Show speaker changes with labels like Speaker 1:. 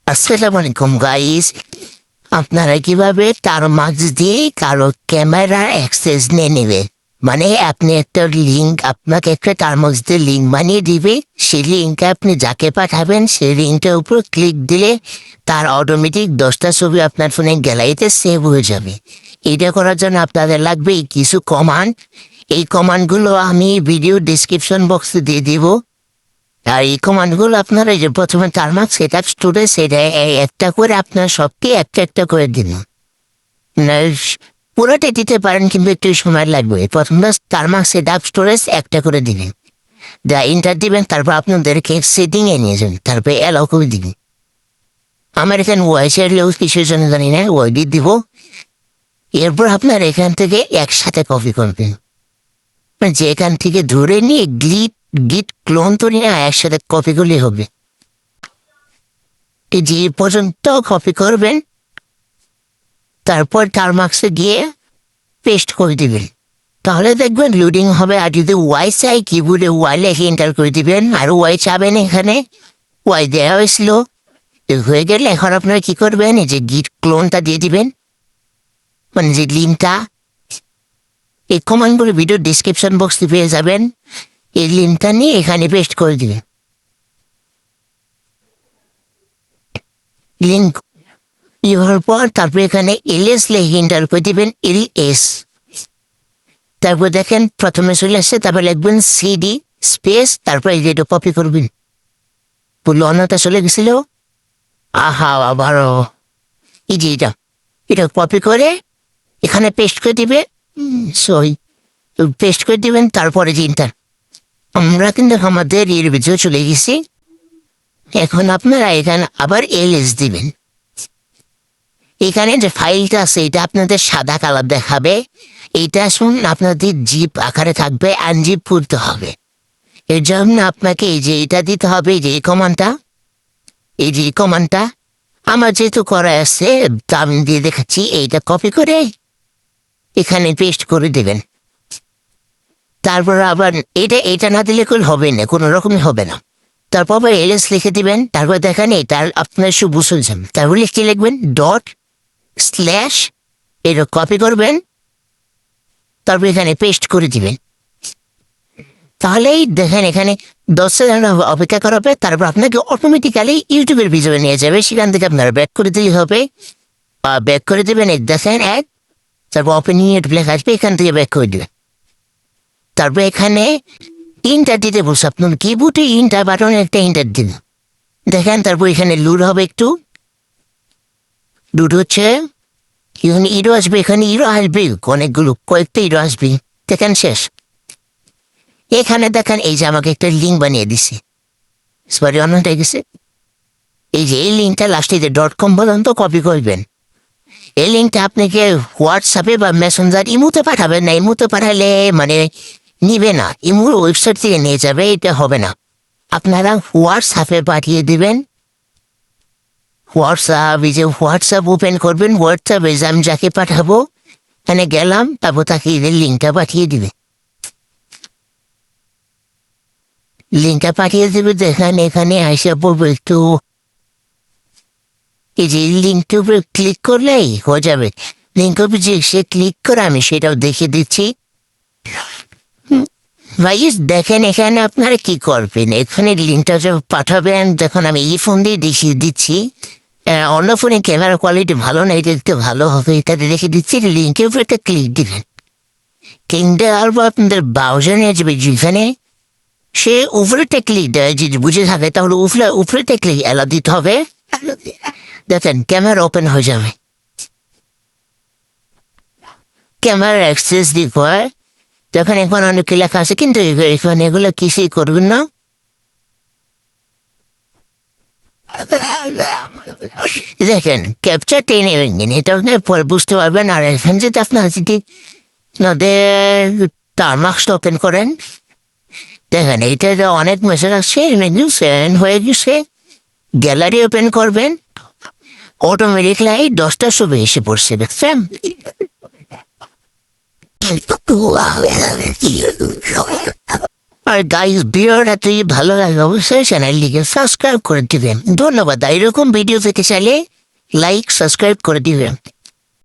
Speaker 1: আসসালামু আলাইকুম গাইস। আপনারা কিভাবে টারমার্কস দিয়ে কারো ক্যামেরা অ্যাক্সেস নিয়ে নেবে? মানে আপনি একটা লিঙ্ক, আপনাকে একটা টারমার্কস দিয়ে লিঙ্ক বানিয়ে দিবে। সেই লিঙ্কে আপনি যাকে পাঠাবেন সেই লিঙ্কটার উপর ক্লিক দিলে তার অটোমেটিক 10টা ছবি আপনার ফোনের গ্যালারিতে সেভ হয়ে যাবে। এটা করার জন্য আপনাদের লাগবে কিছু কমান্ড। এই কমান্ডগুলো আমি ভিডিও ডিসক্রিপশন বক্সে দিয়ে দিব। আর এই কমান্ডগুলো আপনারা যে প্রথমে টারমার্ক সেট আপ স্টোরে সেটা একটা করে আপনার সবকে একটা একটা করে দিন। পুরোটা দিতে পারেন কিন্তু একটু সময় লাগবে। প্রথমে টারমার্ক সেট আপ স্টোরেজ একটা করে দিবেন, যা ইন্টার দিবেন, তারপর আপনাদেরকে সেটিংয়ে নিয়ে যাবেন, তারপরে অ্যালাউ করে দিবেন। আমার এখানে ওয়াইসের ইউজ কিসের জন্য জানি না, ওয়াইডি দিব। এরপর আপনার এখান থেকে একসাথে কপি করবেন, যে এখান থেকে ধরে নিয়ে গিট ক্লোন তো নিয়ে একসাথে কপি করলে হবে। যে পর্যন্ত কপি করবেন তারপর টারমার্কসে গিয়ে পেস্ট করে দিবেন, তাহলে দেখবেন লোডিং হবে। আর যদি ওয়াই চাই কিবোর্ডে ওয়াই লেখে এন্টার করে দিবেন, আর ওয়াই চাবেন এখানে ওয়াই দেওয়া হয়েছিল। হয়ে গেলে এখন আপনারা কি করবেন, এই যে গিট ক্লোনটা দিয়ে দিবেন, মানে যে লিঙ্কটা। এই কমান্ডগুলো ভিডিও ডিসক্রিপশন বক্সে পেয়ে যাবেন। এই লিঙ্কটা নিয়ে এখানে পেস্ট করে দিবেন। লিঙ্ক ইউর পর তারপর এখানে এলএস লেখে এন্টার করে দিবেন, এলএস। তারপর দেখেন প্রথমে চলে আসছে, তারপর লিখবেন সিডি স্পেস, তারপর এটা কপি করবেন। বললো অন্যটা চলে গেছিল, আহা আবারও এই যে এটা কপি করে এখানে পেস্ট করে দিবে। পেস্ট করে দিবেন, তারপরে যে ইন্টার। আমরা কিন্তু আমাদের এর ভিতরে চলে গেছি। এখন আপনারা এখানে আবার এলএস দিবেন। এখানে যে ফাইলটা আছে এটা আপনাদের সাদা কালার দেখাবে। এইটা শুন আপনাদের জিপ আকারে থাকবে, আনজিপ করতে হবে। এর জন্য আপনাকে এই যে এটা দিতে হবে, এই যে কমান্ডটা, এই যে কমান্ডটা আমার যেহেতু করা আছে তা আমি দিয়ে দেখাচ্ছি। এইটা কপি করে এখানে পেস্ট করে দেবেন। তারপর আবার এটা না দিলে হবে না, কোনো রকমই হবে না। তারপর আবার এলএস লিখে দিবেন। তারপর দেখেন এটা আপনার শুভ শুনছেন, তারপর লিখে লিখবেন ডট স্ল্যাশ, এটা কপি করবেন, তারপর এখানে পেস্ট করে দিবেন। তাহলেই দেখেন এখানে 10 সেকেন্ড অপেক্ষা করা হবে, তারপর আপনাকে অটোমেটিক্যালি ইউটিউবের ভিডিও নিয়ে যাবে। সেখান থেকে আপনারা ব্যাক করে দিলে হবে, বা ব্যাক করে দেবেন দেখেন এক, তারপর ওপেনিং এর ব্ল্যাক আসবে, এখান থেকে ব্যাক করে দেবেন। তারপর এখানে ইন্টার দিতে বলছে, আপনার কিবোর্ডে ইন্টার বাটনে একটা ইন্টার দিন দেখেন। তারপর এখানে লুড হবে, একটু লুড হচ্ছে, এখানে ইরো আসবে, এখানে ইরো আসবে অনেকগুলো, কয়েকটা ইরো আসবে। দেখেন শেষ। এখানে দেখেন এই যে আমাকে একটা লিঙ্ক বানিয়ে দিছে, সরি অন্যটা গেছে। এই যে এই লিঙ্কটা লাস্টে যে .com পর্যন্ত কপি করবেন। এই লিঙ্কটা আপনাকে হোয়াটসঅ্যাপে বা মেসেঞ্জার ইমোতে পাঠাবেন না। ইমোতে পাঠালে মানে নিবে না, ইমোর ওয়েবসাইট থেকে নিয়ে যাবে, এটা হবে না। আপনারা হোয়াটসঅ্যাপে পাঠিয়ে দিবেন। হোয়াটসঅ্যাপ ওপেন করবেন, হোয়াটসঅ্যাপে আমি যাকে পাঠাবো এখানে গেলাম, তারপর তাকে লিঙ্কটা পাঠিয়ে দিবে। লিঙ্কটা পাঠিয়ে দেবে, দেখেন এখানে আসে পড়বে একটু, এই যে লিঙ্কটার উপরে ক্লিক করলেই হয়ে যাবে। লিঙ্কের উপরে যে সে ক্লিক করে আমি সেটাও দেখিয়ে দিচ্ছি। ভাই দেখেন এখানে আপনারা কি করবেন, এখানে লিঙ্কটা পাঠাবেন। যখন আমি এই ফোন দিয়ে দেখিয়ে দিচ্ছি, অন্য ফোনে ক্যামেরা কোয়ালিটি ভালো না, এটা একটু ভালো হবে, এটাতে দেখে দিচ্ছি। লিঙ্কের উপরে একটা ক্লিক দিবেন, ক্লিক দেওয়ার পর আপনাদের ব্রাউজার নিয়ে যাবে, যেখানে সে উপরেটা ক্লিক দেয়, যদি বুঝে থাকে তাহলে উপরেটা ক্লিক এলা দিতে হবে। দেখেন ক্যামেরা ওপেন হয়ে যাবে, ক্যামেরা অ্যাক্সেস দিতে হয়। দেখেন এখন অনেক লেখা আছে, কিন্তু এখানে এগুলো কিছুই করবেন না। দেখেন ক্যাপচার টেনে নেবেন, এটা পরে বুঝতে পারবেন। আর এখানে যদি আপনার যদি টারমার্কসটা ওপেন করেন, দেখেন এইটা অনেক মেসেজ আসছে, হয়ে গেছে। গ্যালারি ওপেন করবেন, অটোমেটিকলি 10টা ছবি এসে পড়ছে, দেখছেন। আর গাইস ভিডিওটা তুই ভালো লাগে অবশ্যই চ্যানেলটিকে সাবস্ক্রাইব করে দিবেন। ধন্যবাদ। এরকম ভিডিও পেতে চাইলে লাইক সাবস্ক্রাইব করে দিবেন।